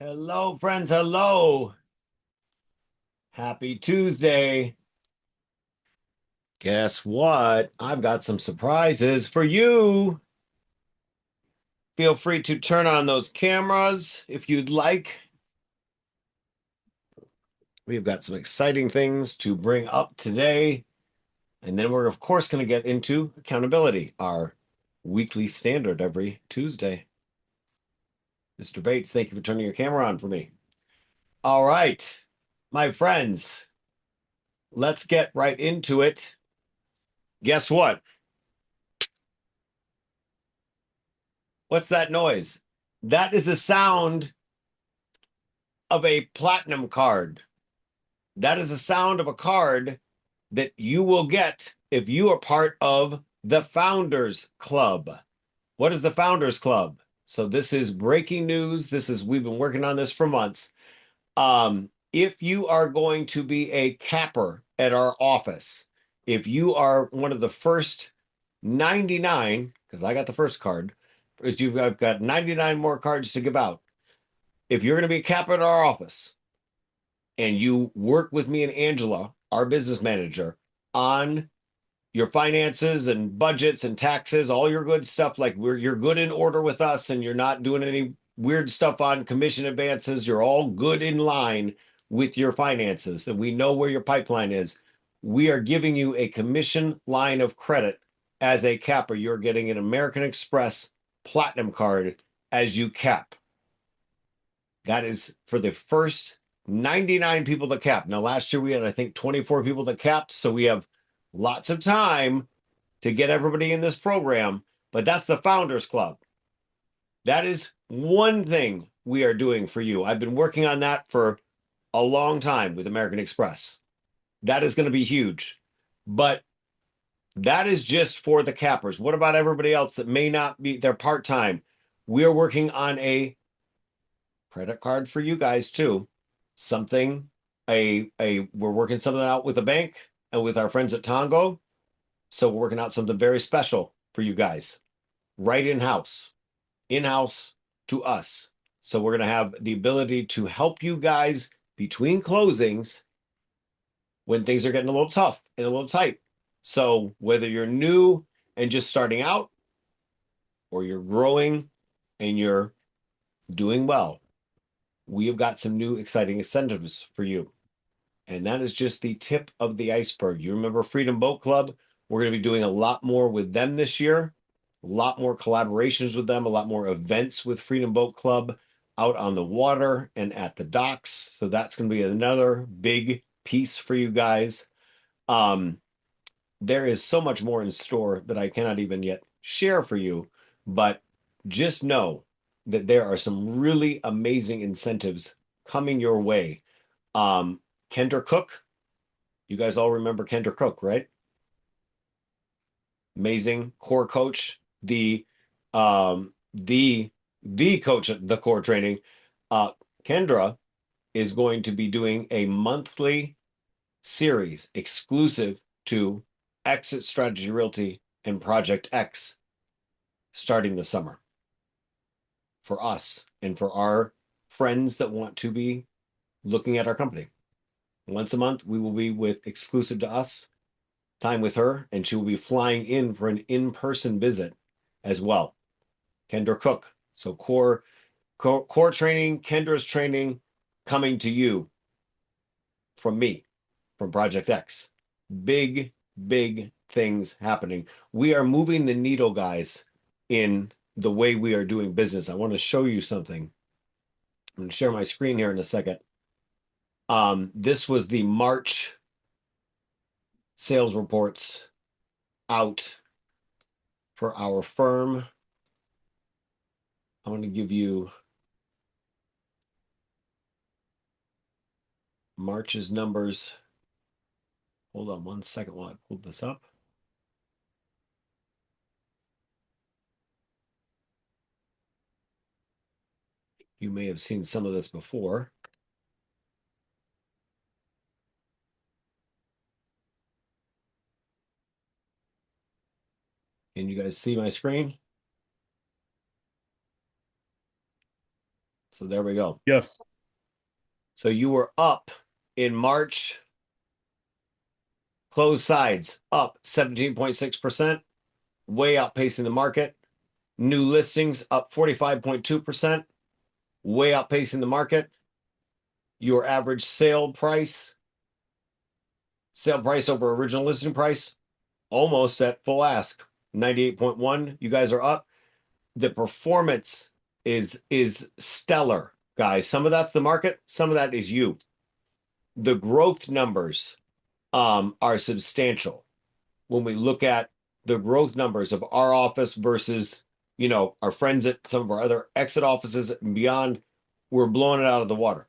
Hello, friends. Hello. Happy Tuesday. Guess what? I've got some surprises for you. Feel free to turn on those cameras if you'd like. We've got some exciting things to bring up today. And then we're, of course, going to get into accountability, our weekly standard every Tuesday. Mr. Bates, thank you for turning your camera on for me. All right, my friends, let's get right into it. Guess what? What's that noise? That is the sound of a platinum card. That is the sound of a card that you will get if you are part of the Founders Club. What is the Founders Club? So this is breaking news. We've been working on this for months. If you are going to be a capper at our office, if you are one of the first 99, because I got the first card, because I've got 99 more cards to give out. If you're going to be a capper at our office and you work with me and Angela, our business manager, on your finances and budgets and taxes, all your good stuff, like you're good in order with us and you're not doing any weird stuff on commission advances, you're all good in line with your finances, and we know where your pipeline is. We are giving you a commission line of credit as a capper. You're getting an American Express Platinum card as you cap. That is for the first 99 people that capped. Now, last year we had, I think, 24 people that capped. So we have lots of time to get everybody in this program. But that's the Founders Club. That is one thing we are doing for you. I've been working on that for a long time with American Express. That is going to be huge. But that is just for the cappers. What about everybody else that may not be, they're part time? We're working on a credit card for you guys too. Something we're working something out with a bank and with our friends at Tongo. So we're working out something very special for you guys, right in-house to us. So we're going to have the ability to help you guys between closings when things are getting a little tough and a little tight. So whether you're new and just starting out, or you're growing and you're doing well, we have got some new exciting incentives for you. And that is just the tip of the iceberg. You remember Freedom Boat Club? We're going to be doing a lot more with them this year, a lot more collaborations with them, a lot more events with Freedom Boat Club out on the water and at the docks. So that's going to be another big piece for you guys. There is so much more in store that I cannot even yet share for you, but just know that there are some really amazing incentives coming your way. Kendra Cook, you guys all remember Kendra Cook, right? Amazing core coach, the coach at the core training. Kendra is going to be doing a monthly series exclusive to Exit Strategy Realty and Project X starting this summer for us and for our friends that want to be looking at our company. Once a month, we will be with exclusive to us time with her, and she will be flying in for an in-person visit as well. Kendra Cook. So core training, Kendra's training coming to you from me, from Project X. Big, big things happening. We are moving the needle, guys, in the way we are doing business. I want to show you something. I'm going to share my screen here in a second. This was the March sales reports out for our firm. I'm going to give you March's numbers. Hold on one second while I pull this up. You may have seen some of this before. Can you guys see my screen? So there we go. Yes. So you were up in March, closed sides up 17.6%, way outpacing the market. New listings up 45.2%, way outpacing the market. Your average sale price over original listing price, almost at full ask, 98.1. You guys are up. The performance is stellar, guys. Some of that's the market, some of that is you. The growth numbers are substantial. When we look at the growth numbers of our office versus, our friends at some of our other exit offices and beyond, we're blowing it out of the water.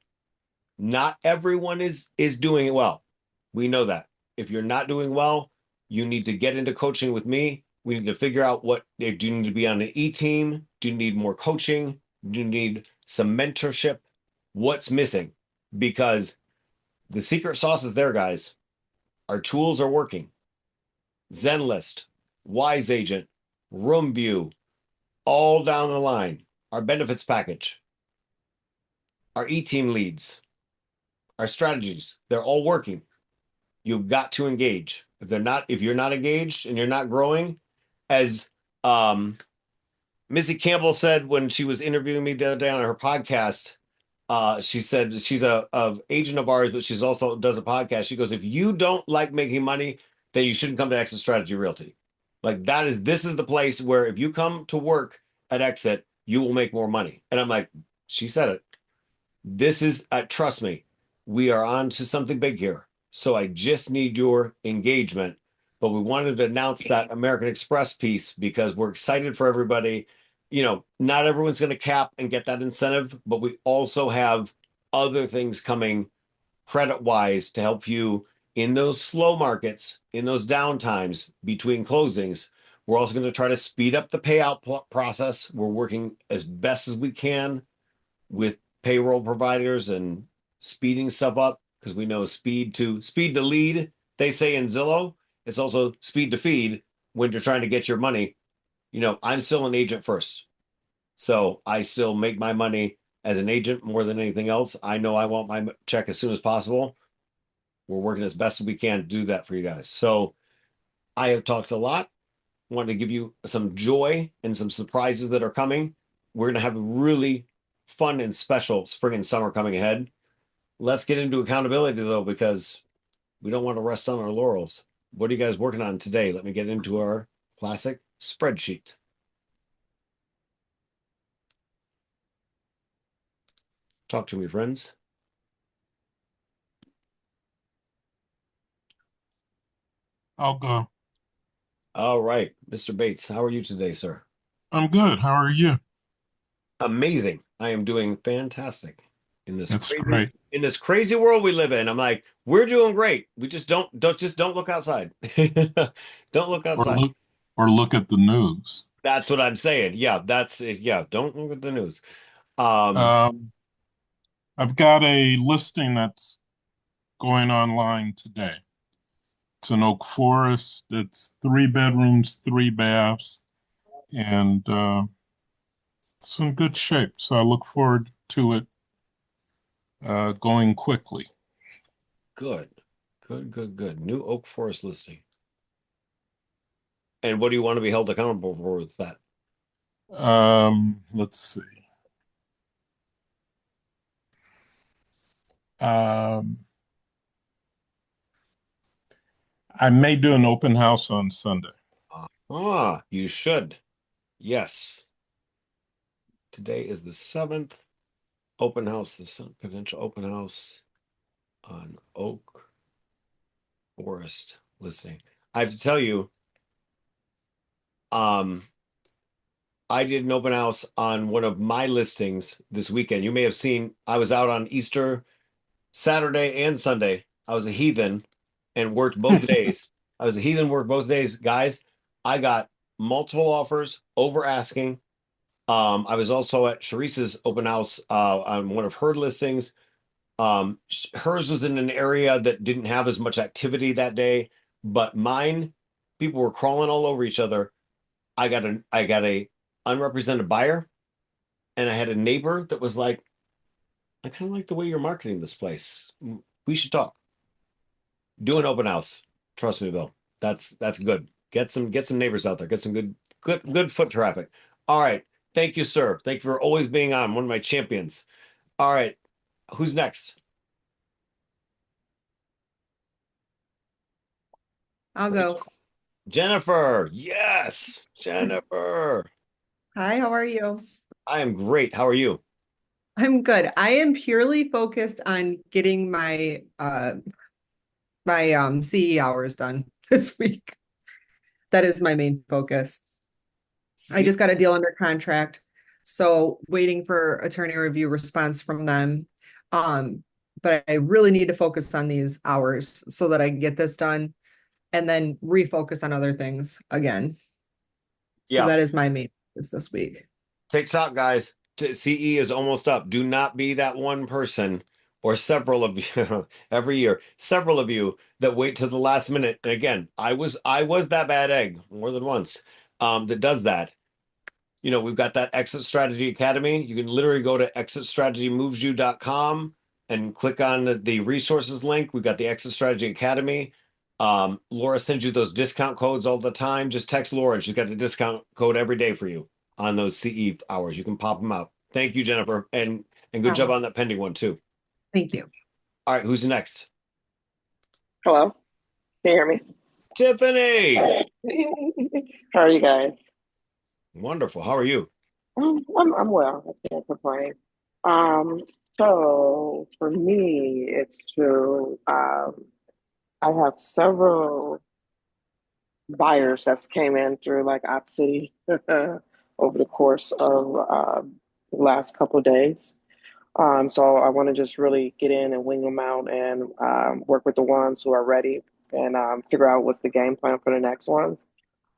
Not everyone is doing it well. We know that. If you're not doing well, you need to get into coaching with me. We need to figure out what do you need to be on an E team? Do you need more coaching? Do you need some mentorship? What's missing? Because the secret sauce is there, guys. Our tools are working. Zenlist, Wise Agent, Room View, all down the line. Our benefits package, our E-team leads, our strategies, they're all working. You've got to engage. If you're not engaged and you're not growing, as Missy Campbell said when she was interviewing me the other day on her podcast, she said she's a agent of ours, but she's also does a podcast. She goes, if you don't like making money, then you shouldn't come to Exit Strategy Realty. Like this is the place where if you come to work at Exit, you will make more money. And I'm like, she said it. This is, trust me, we are on to something big here. So I just need your engagement. But we wanted to announce that American Express piece because we're excited for everybody. Not everyone's going to cap and get that incentive, but we also have other things coming credit wise to help you in those slow markets, in those downtimes between closings. We're also going to try to speed up the payout process. We're working as best as we can with payroll providers and speeding stuff up because we know speed to lead, they say in Zillow. It's also speed to feed when you're trying to get your money. I'm still an agent first. So I still make my money as an agent more than anything else. I know I want my check as soon as possible. We're working as best as we can to do that for you guys. So I have talked a lot. Wanted to give you some joy and some surprises that are coming. We're going to have a really fun and special spring and summer coming ahead. Let's get into accountability though, because we don't want to rest on our laurels. What are you guys working on today? Let me get into our classic spreadsheet. Talk to me, friends. I'll go. All right, Mr. Bates, how are you today, sir? I'm good. How are you? Amazing. I am doing fantastic That's great. in this crazy world we live in. I'm like, we're doing great. We just don't look outside. Don't look Or outside. look or look at the news. That's what I'm saying. Yeah, that's it. Yeah, don't look at the news. Um, Um, I've got a listing that's going online today. It's an Oak Forest. It's 3 bedrooms, 3 baths, and it's in good shape. So I look forward to it going quickly. good. Good. New Oak Forest listing. And what do you want to be held accountable for with that? Let's see. Um, I may do an open house on Sunday. You should. Yes. Today is the 7th. Open house, potential open house on Oak Forest listing. I have to tell you, um, I did an open house on one of my listings this weekend. You may have seen I was out on Easter Saturday and Sunday. I was a heathen and worked both days. I was a heathen, worked both days. Guys, I got multiple offers over asking. I was also at Sharice's open house on one of her listings. Hers was in an area that didn't have as much activity that day, but mine, people were crawling all over each other. I got a unrepresented buyer, and I had a neighbor that was like, I kind of like the way you're marketing this place. We should talk. Do an open house. Trust me, Bill. That's good. Get some neighbors out there. Get some good foot traffic. All right. Thank you, sir. Thank you for always being on. One of my champions. All right. Who's next? I'll go. Jennifer. Yes. Jennifer. Hi, how are you? I am great. How are you? I'm good. I am purely focused on getting my CE hours done this week. That is my main focus. I See, just got a deal under contract, so waiting for attorney review response from them. But I really need to focus on these hours so that I can get this done and then refocus on other things again. So yeah. that is my main focus this week. TikTok guys, CE is almost up. Do not be that one person or several of you every year, several of you that wait to the last minute. And again, I was that bad egg more than once that does that. We've got that Exit Strategy Academy. You can literally go to exitstrategymovesyou.com and click on the resources link. We've got the Exit Strategy Academy. Laura sends you those discount codes all the time. Just text Laura and she's got the discount code every day for you on those CE hours. You can pop them out. Thank you, Jennifer. And good job on that pending one too. Thank you. All right, who's next? Hello, can you hear me? Tiffany. How are you guys? Wonderful. How are you? I'm well. I can't complain. Um, so for me, it's to I have several buyers that's came in through like Op City over the course of the last couple of days. So I want to just really get in and wing them out and work with the ones who are ready and figure out what's the game plan for the next ones.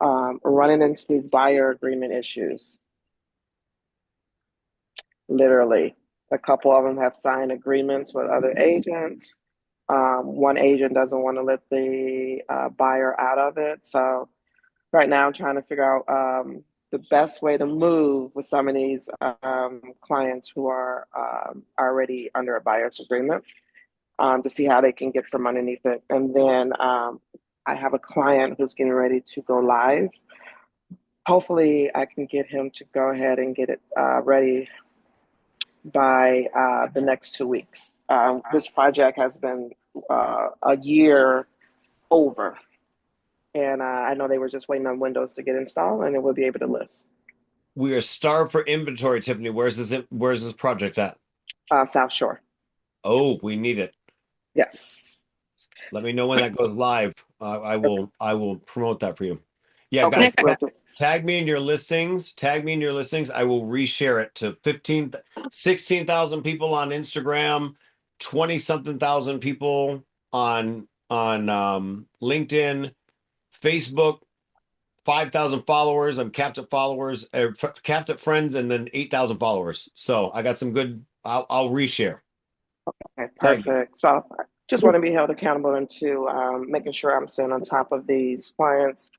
Running into buyer agreement issues. Literally, a couple of them have signed agreements with other agents. One agent doesn't want to let the buyer out of it. So right now, I'm trying to figure out the best way to move with some of these clients who are already under a buyer's agreement to see how they can get from underneath it. And then I have a client who's getting ready to go live. Hopefully, I can get him to go ahead and get it ready by the next 2 weeks. This project has been a year over, and I know they were just waiting on Windows to get installed, and it will be able to list. We are starved for inventory, Tiffany. Where's this project at? South Shore. Oh, we need it. Yes. Let me know when that goes live. I will promote that for you. Yeah, Okay. guys, tag me in your listings. Tag me in your listings. I will reshare it to 16,000 people on Instagram, 20 something thousand people on LinkedIn, Facebook, 5,000 followers. I'm capped at followers, capped at friends, and then 8,000 followers. So I got some good. I'll reshare. Okay, Tag me. perfect. So I just want to be held accountable into making sure I'm staying on top of these clients.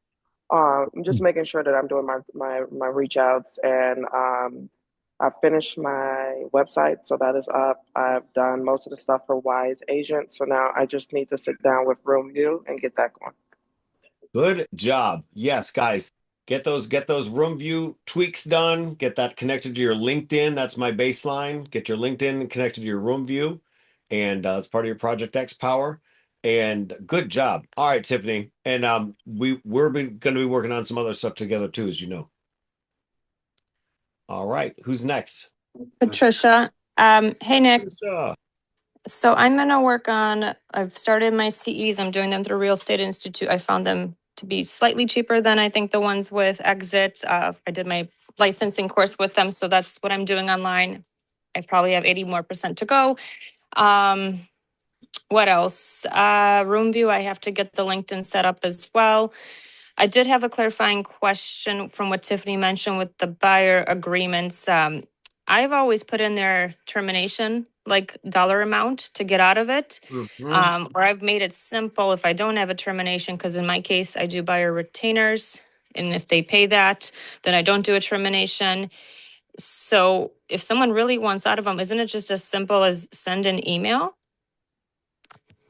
I'm just making sure that I'm doing my reach outs and I finished my website, so that is up. I've done most of the stuff for Wise Agent, so now I just need to sit down with RoomView and get that going. Good job. Yes, guys, get those room view tweaks done. Get that connected to your LinkedIn. That's my baseline. Get your LinkedIn connected to your room view, and that's part of your Project X power. And good job. All right, Tiffany. And we're going to be working on some other stuff together too, as you know. All right, who's next? Patricia. Hey, Nick. Lisa. So I've started my CEs. I'm doing them through Real Estate Institute. I found them to be slightly cheaper than I think the ones with Exit. I did my licensing course with them. So that's what I'm doing online. I probably have 80 more percent to go. What else? Room View, I have to get the LinkedIn set up as well. I did have a clarifying question from what Tiffany mentioned with the buyer agreements. I've always put in their termination, like dollar amount to get out of it. Or I've made it simple if I don't have a termination, because in my case, I do buyer retainers. And if they pay that, then I don't do a termination. So if someone really wants out of them, isn't it just as simple as send an email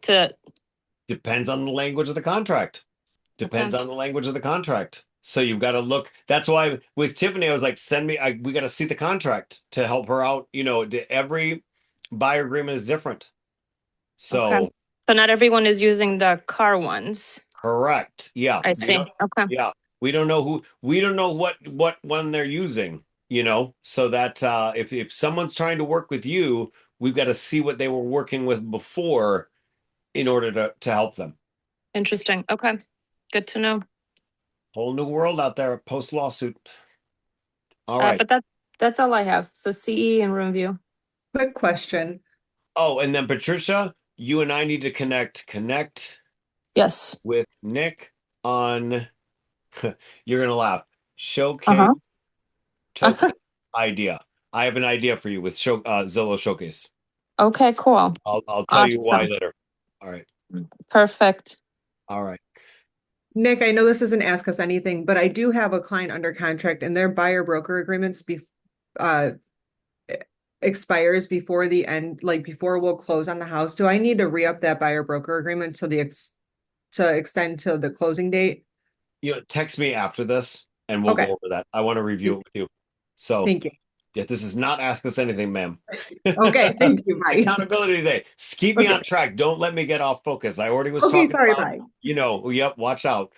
to, Depends on the language of the contract. Depends okay, on the language of the contract. So you've got to look. That's why with Tiffany, I was like, send me, we got to see the contract to help her out. Every buyer agreement is different. okay. So So not everyone is using the car ones. correct. Yeah. I see. Okay. Yeah. We don't know what one they're using, so that if someone's trying to work with you, we've got to see what they were working with before in order to help them. Interesting. Okay. Good to know. Whole new world out there post lawsuit. All right. But that's all I have. So CE and room view. Quick question. Oh, and then Patricia, you and I need to connect Yes. with Nick on you're gonna laugh. Showcase Uh-huh. token idea. I have an idea for you with Zillow Showcase. Okay, cool. I'll tell you why Awesome. later. All right. Perfect. All right. Nick, I know this isn't ask us anything, but I do have a client under contract and their buyer broker agreements uh expires before the end, like before we'll close on the house. Do I need to re-up that buyer broker agreement to extend to the closing date? Text me after this and we'll go Okay, over that. I want to review it with you. So thank you. yeah, this is not ask us anything, ma'am. Okay, thank you. It's Bye. accountability today. Keep me Okay. on track. Don't let me get off focus. I already was Okay, talking sorry, about, bye. yep, watch out.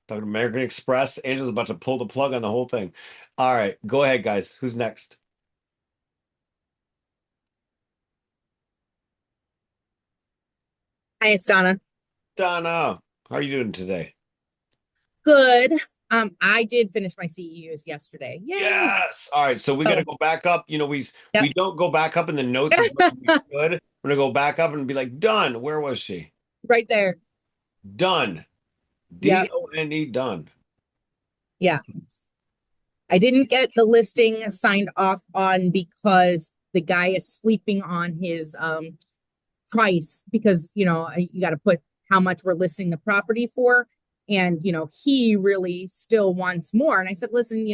Talking American Express. Angela's about to pull the plug on the whole thing. All right, go ahead, guys. Who's next? Hi, it's Donna. Donna, how are you doing today? Good. I did finish my CEUs yesterday. Yay. Yes. All right, so we got to So, go back up. We yep. we don't go back up in the notes as much as we could. We're gonna go back up and be like, done. Where was she? Right there. Done. Yep. Done. Done. Yeah. I didn't get the listing signed off on because the guy is sleeping on his price because, you got to put how much we're listing the property for. And, he really still wants more. And I said, listen,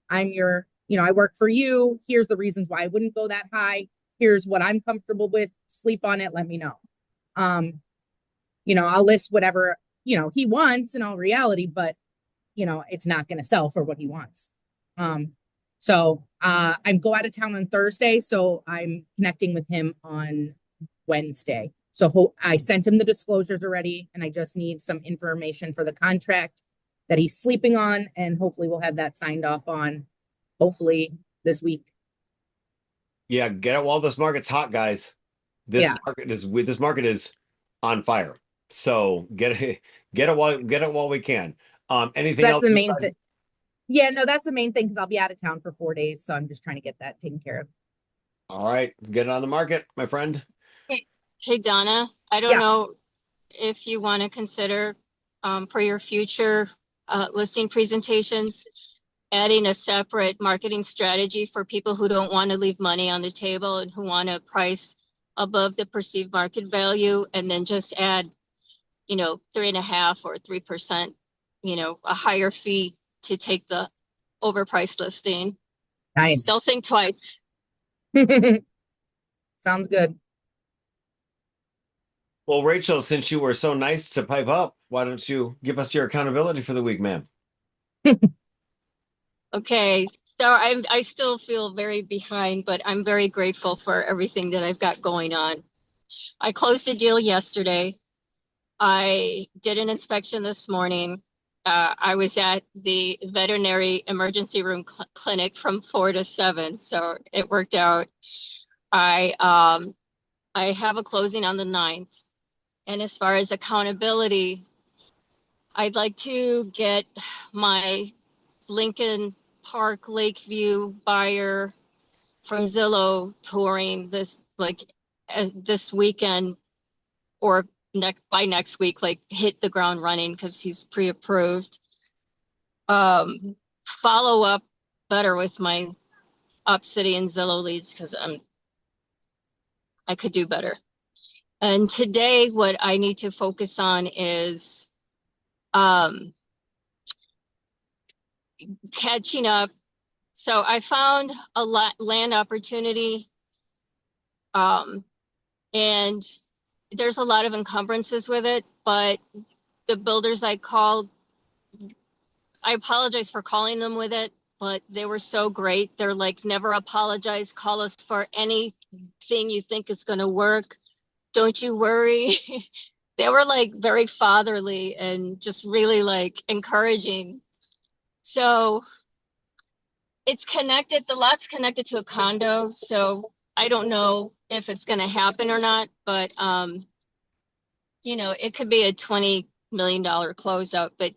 I work for you. Here's the reasons why I wouldn't go that high. Here's what I'm comfortable with. Sleep on it. Let me know. Um, I'll list whatever, he wants in all reality, but, it's not going to sell for what he wants. So I'm go out of town on Thursday. So I'm connecting with him on Wednesday. So I sent him the disclosures already, and I just need some information for the contract that he's sleeping on, and hopefully we'll have that signed off on hopefully this week. Yeah, get it while this market's hot, guys. Yeah. This market is on fire. So get it while we can. Anything That's else the main besides? thing. Yeah, no, that's the main thing because I'll be out of town for 4 days. So I'm just trying to get that taken care of. All right, get it on the market, my friend. Hey Donna, I don't Yeah. know if you want to consider for your future listing presentations, adding a separate marketing strategy for people who don't want to leave money on the table and who want to price above the perceived market value, and then just add, 3.5 or 3%, a higher fee to take the overpriced listing. Nice. They'll think twice. Sounds good. Well, Rachel, since you were so nice to pipe up, why don't you give us your accountability for the week, ma'am? Okay, so I still feel very behind, but I'm very grateful for everything that I've got going on. I closed a deal yesterday. I did an inspection this morning. I was at the veterinary emergency room clinic from 4 to 7, so it worked out. I have a closing on the 9th. And as far as accountability, I'd like to get my Lincoln Park Lakeview buyer from Zillow touring this weekend or by next week, like hit the ground running because he's pre-approved. Follow up better with my Obsidian Zillow leads because I could do better. And today, what I need to focus on is catching up So I found a land opportunity, and there's a lot of encumbrances with it, but the builders I called, I apologize for calling them with it, but they were so great. They're like, never apologize. Call us for anything you think is going to work. Don't you worry. They were like very fatherly and just really like encouraging. So it's connected, the lot's connected to a condo. So I don't know if it's going to happen or not, but it could be a $20 million closeout, but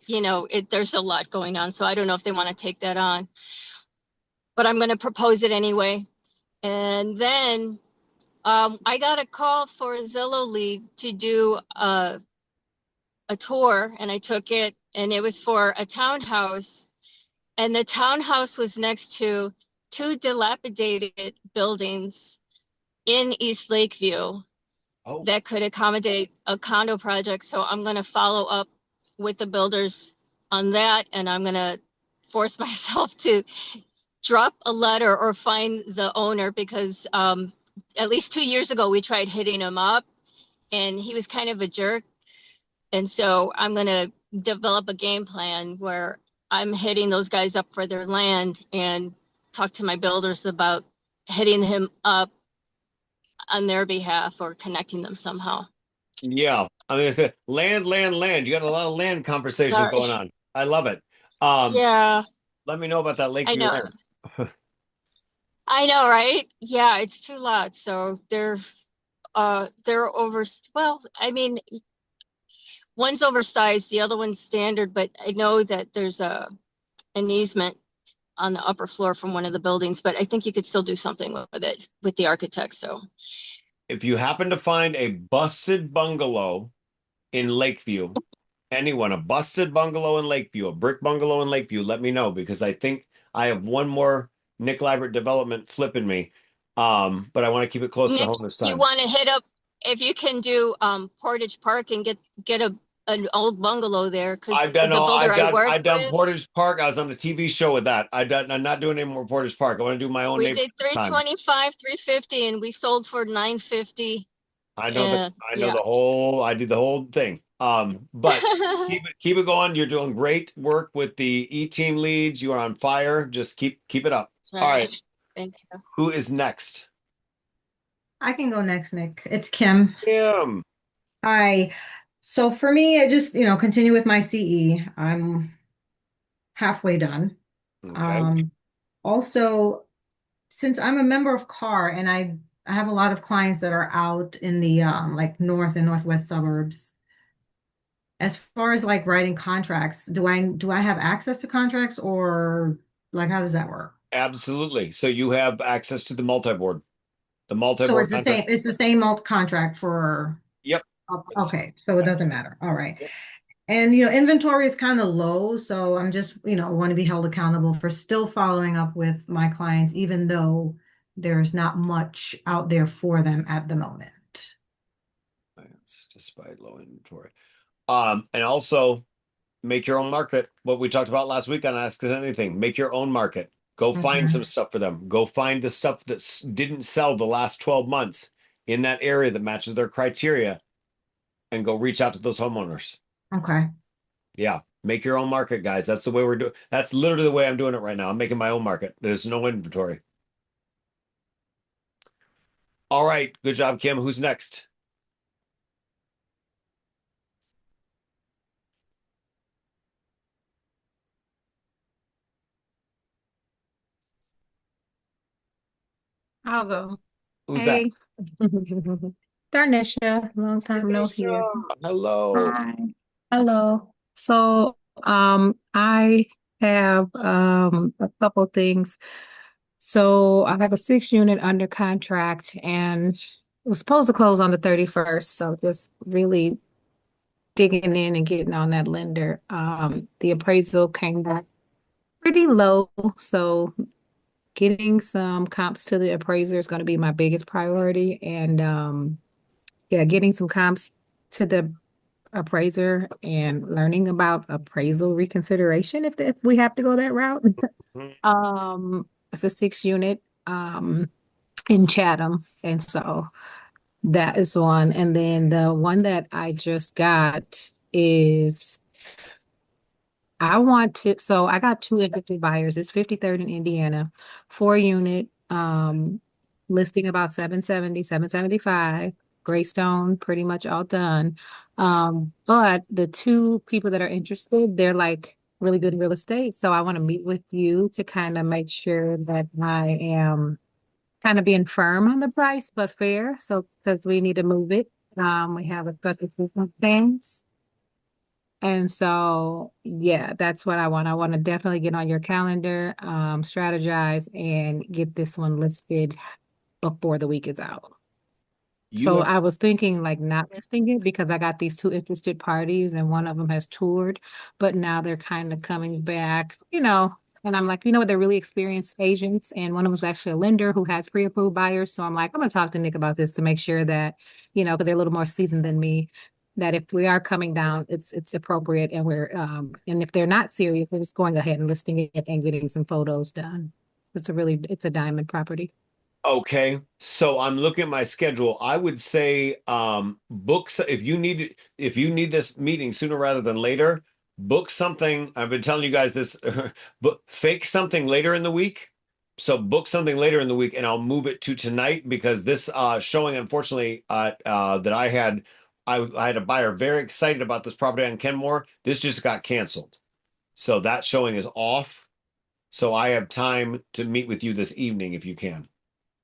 there's a lot going on. So I don't know if they want to take that on, but I'm going to propose it anyway. And then I got a call for a Zillow lead to do a tour, and I took it, and it was for a townhouse, and the townhouse was next to two dilapidated buildings in East Lakeview Oh, that could accommodate a condo project. So I'm going to follow up with the builders on that, and I'm going to force myself to drop a letter or find the owner, because at least 2 years ago we tried hitting him up and he was kind of a jerk. And so I'm going to develop a game plan where I'm hitting those guys up for their land and talk to my builders about hitting him up on their behalf or connecting them somehow. yeah. I mean, I said land, land, land. You got a lot of land conversations Sorry. going on. I love it. Um, Yeah, let me know about that I Lakeview know. land. I know, right? Yeah, it's two lots. So they're over, well, I mean, one's oversized, the other one's standard, but I know that there's an easement on the upper floor from one of the buildings, but I think you could still do something with it with the architect. So If you happen to find a busted bungalow in Lakeview, anyone, a busted bungalow in Lakeview, a brick bungalow in Lakeview, let me know, because I think I have one more Nick Livert development flipping me. But I want to keep it close to Nick, home this you time. want to hit up if you can do Portage Park and get an old bungalow there, because I've done the all builder I I've worked done with, Portage Park. I was on a TV show with that. I'm not doing any more Portage Park. I want to do my own we neighborhood did this time. 325, 350, and we sold for 950. And I know yeah. I did the whole thing. But keep it going. You're doing great work with the E-team leads. You are on fire. Just keep it up. All Sorry. right. Thank you. Who is next? I can go next, Nick. It's Kim. Kim. Hi. So for me, I just, continue with my CE. I'm halfway done. Okay. Um, Also, since I'm a member of CAR and I have a lot of clients that are out in the like north and northwest suburbs. As far as like writing contracts, do I have access to contracts, or like how does that work? Absolutely. So you have access to the multi-board. The So multi-board it's the contract. same, alt contract for, Yep. okay, so it doesn't matter. All right. And inventory is kind of low, so I'm just, want to be held accountable for still following up with my clients, even though there's not much out there for them at the moment. It's despite low inventory. And also make your own market. What we talked about last week on Ask Us Anything. Make your own market. Go find Okay. some stuff for them. Go find the stuff that didn't sell the last 12 months in that area that matches their criteria, and go reach out to those homeowners. Okay. Yeah. Make your own market, guys. That's the way we're doing. That's literally the way I'm doing it right now. I'm making my own market. There's no inventory. All right. Good job, Kim. Who's next? I'll go. Who's that? Hey, Darnisha, long time no hear. Tanisha. Hello. Hi. Hello. So, I have a couple things. So I have a 6 unit under contract and it was supposed to close on the 31st. So just really digging in and getting on that lender. The appraisal came back pretty low. So getting some comps to the appraiser is going to be my biggest priority. And yeah, getting some comps to the appraiser and learning about appraisal reconsideration if we have to go that route. Mhm. It's a 6 unit in Chatham. And so that is one. And then the one that I just got is so I got two interested buyers. It's 53rd in Indiana, 4 unit, listing about 770, 775, Greystone, pretty much all done. But the two people that are interested, they're like really good in real estate. So I want to meet with you to kind of make sure that I am kind of being firm on the price, but fair. So, because we need to move it. We have a special circumstance. And so, yeah, that's what I want. I want to definitely get on your calendar, strategize, and get this one listed before the week is out. You So have I was thinking like not listing it because I got these two interested parties and one of them has toured, but now they're kind of coming back, and I'm like, they're really experienced agents and one of them was actually a lender who has pre-approved buyers. So I'm like, I'm gonna talk to Nick about this to make sure that, because they're a little more seasoned than me, that if we are coming down, it's appropriate and and if they're not serious, we're just going ahead and listing it and getting some photos done. It's a diamond property. Okay, so I'm looking at my schedule. I would say books if you need this meeting sooner rather than later, book something. I've been telling you guys this, but fake something later in the week. So book something later in the week and I'll move it to tonight because this showing unfortunately that I had a buyer very excited about this property on Kenmore. This just got canceled. So that showing is off. So I have time to meet with you this evening if you can.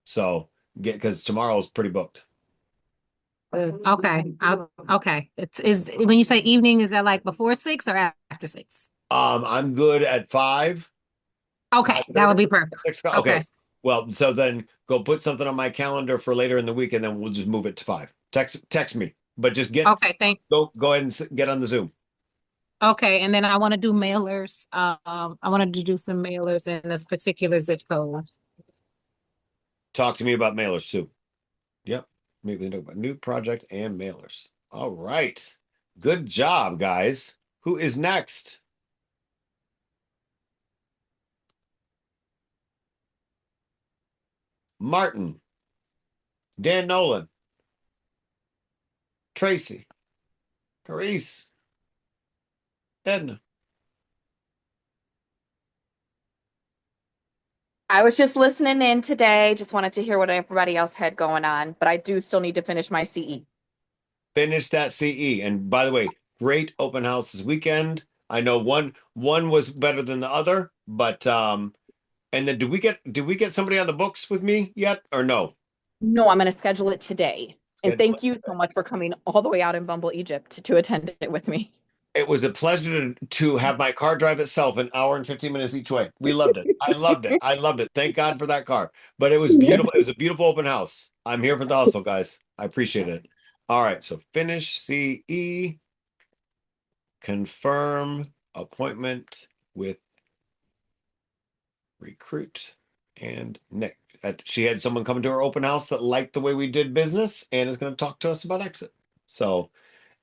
So because tomorrow's pretty booked. Okay. Okay. Is when you say evening, is that like before 6 or after 6? I'm good at 5. Okay, that would be perfect. 6 o'clock. Okay. Okay. Well, so then go put something on my calendar for later in the week, and then we'll just move it to 5. Text me, but just Okay, go ahead and get on the Zoom. okay, and then I want to do mailers. I wanted to do some mailers in this particular zip code. Talk to me about mailers too. Yep. Maybe we can talk about new project and mailers. All right. Good job, guys. Who is next? Martin, Dan Nolan, Tracy, Carice, Edna. I was just listening in today, just wanted to hear what everybody else had going on, but I do still need to finish my CE. Finish that CE. And by the way, great open house this weekend. I know one was better than the other, but and then did we get somebody on the books with me yet or no? No, I'm going to schedule it today. And Schedule thank you so much for coming all the way out in Bumble, Egypt to attend it with me. It was a pleasure to have my car drive itself an hour and 15 minutes each way. We loved it. I loved it. I loved it. Thank God for that car. But it was beautiful. It was a beautiful open house. I'm here for the hustle, guys. I appreciate it. All right. So finish CE, confirm appointment with recruit and Nick. She had someone come to her open house that liked the way we did business and is going to talk to us about exit. So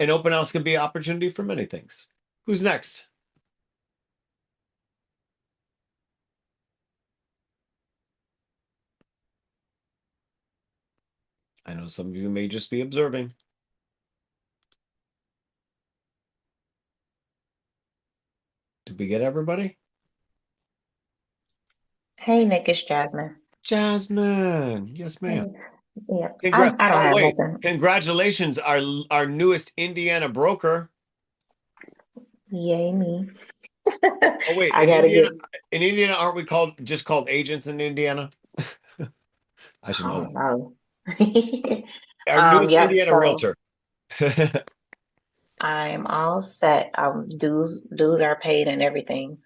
an open house can be an opportunity for many things. Who's next? I know some of you may just be observing. Did we get everybody? Hey, Nick, it's Jasmine. Jasmine. Yes, ma'am. Yeah, I don't Oh, have wait. nothing. Congratulations, our newest Indiana broker. Yay, me. Oh, wait. I gotta get, In Indiana, aren't we just called agents in Indiana? I should know oh that. no. Our newest Yep, Indiana so realtor. I'm all set. Dues are paid and everything.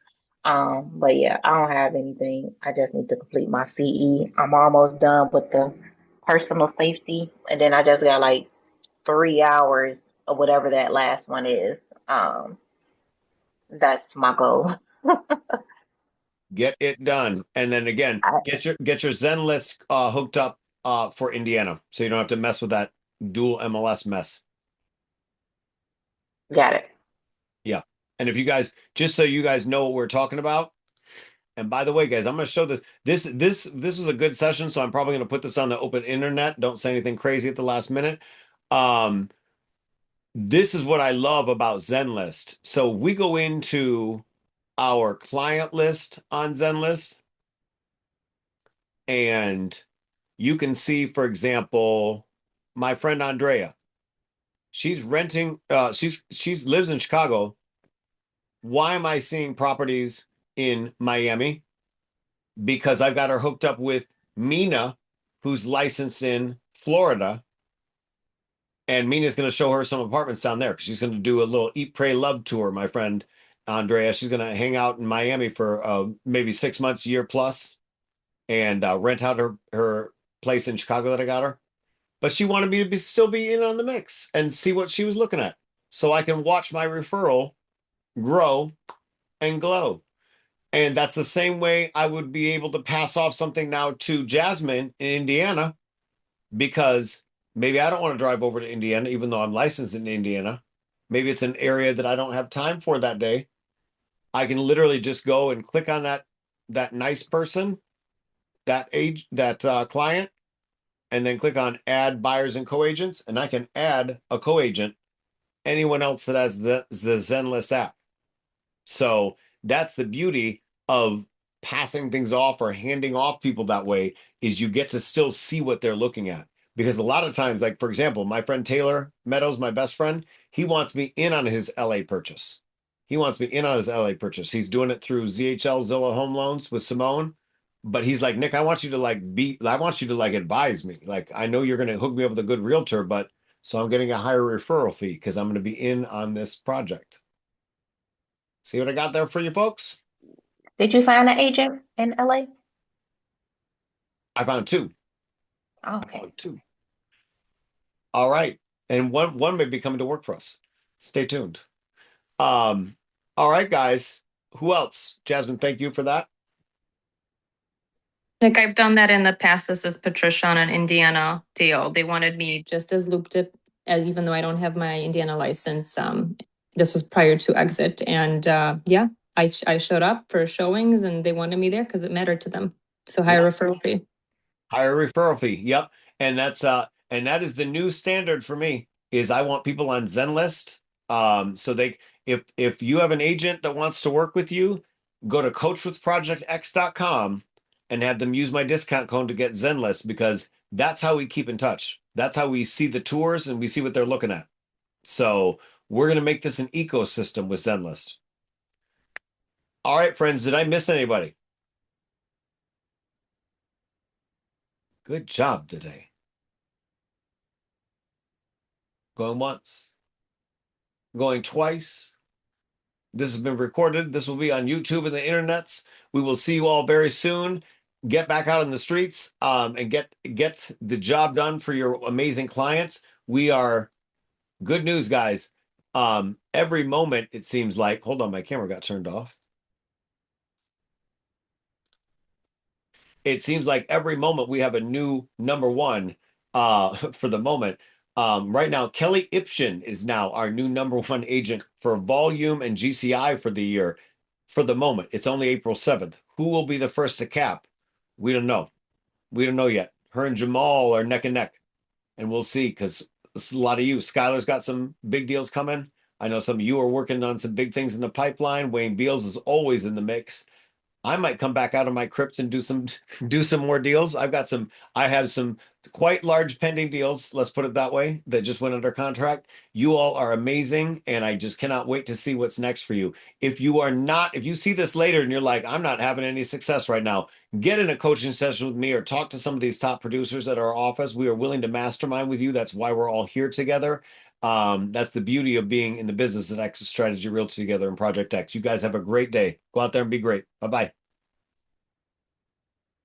But yeah, I don't have anything. I just need to complete my CE. I'm almost done with the personal safety, and then I just got like 3 hours of whatever that last one is. That's my goal. Get it done. And then again, I get your Zen list hooked up for Indiana. So you don't have to mess with that dual MLS mess. got it. Yeah. And if you guys, just so you guys know what we're talking about, And by the way, guys, I'm going to show this. This was a good session, so I'm probably going to put this on the open internet. Don't say anything crazy at the last minute. This is what I love about ZenList. So we go into our client list on ZenList, and you can see, for example, my friend Andrea. She's renting, she's lives in Chicago. Why am I seeing properties in Miami? Because I've got her hooked up with Mina, who's licensed in Florida. And Mina's going to show her some apartments down there because she's going to do a little Eat, Pray, Love tour, my friend Andrea. She's going to hang out in Miami for maybe 6 months, year plus, and rent out her place in Chicago that I got her. But she wanted me to still be in on the mix and see what she was looking at so I can watch my referral grow and glow. And that's the same way I would be able to pass off something now to Jasmine in Indiana, because maybe I don't want to drive over to Indiana, even though I'm licensed in Indiana. Maybe it's an area that I don't have time for that day. I can literally just go and click on that nice person, that client, and then click on add buyers and co-agents, and I can add a co-agent, anyone else that has the ZenList app. So that's the beauty of passing things off or handing off people that way, is you get to still see what they're looking at. Because a lot of times, like for example, my friend Taylor Meadows, my best friend, he wants me in on his LA purchase. He wants me in on his LA purchase. He's doing it through ZHL Zillow Home Loans with Simone. But he's like, Nick, I want you to advise me. Like, I know you're going to hook me up with a good realtor, but so I'm getting a higher referral fee because I'm going to be in on this project. See what I got there for you folks? Did you find an agent in LA? I found two. Okay. Two. All right. And one may be coming to work for us. Stay tuned. All right, guys. Who else? Jasmine, thank you for that. Nick, I've done that in the past. This is Patricia on an Indiana deal. They wanted me just as looped up, even though I don't have my Indiana license. This was prior to exit. And yeah, I showed up for showings and they wanted me there because it mattered to them. So higher referral fee. Higher referral fee. Yep. And that is the new standard for me, is I want people on ZenList. So if you have an agent that wants to work with you, go to coachwithprojectx.com and have them use my discount code to get ZenList, because that's how we keep in touch. That's how we see the tours and we see what they're looking at. So we're going to make this an ecosystem with ZenList. All right, friends, did I miss anybody? Good job today. Going once. Going twice. This has been recorded. This will be on YouTube and the internets. We will see you all very soon. Get back out in the streets and get the job done for your amazing clients. We are good news, guys. Every moment it seems like, hold on, my camera got turned off. It seems like every moment we have a new number one for the moment. Right now, Kelly Ipshin is now our new number one agent for volume and GCI for the year. For the moment, it's only April 7th. Who will be the first to cap? We don't know. We don't know yet. Her and Jamal are neck and neck, and we'll see, because a lot of you. Skylar's got some big deals coming. I know some of you are working on some big things in the pipeline. Wayne Beals is always in the mix. I might come back out of my crypt and do some more deals. I have some quite large pending deals, let's put it that way, that just went under contract. You all are amazing, and I just cannot wait to see what's next for you. If you see this later and you're like, I'm not having any success right now, get in a coaching session with me or talk to some of these top producers at our office. We are willing to mastermind with you. That's why we're all here together. That's the beauty of being in the business at X Strategy Realty together in Project X. You guys have a great day. Go out there and be great. Bye-bye.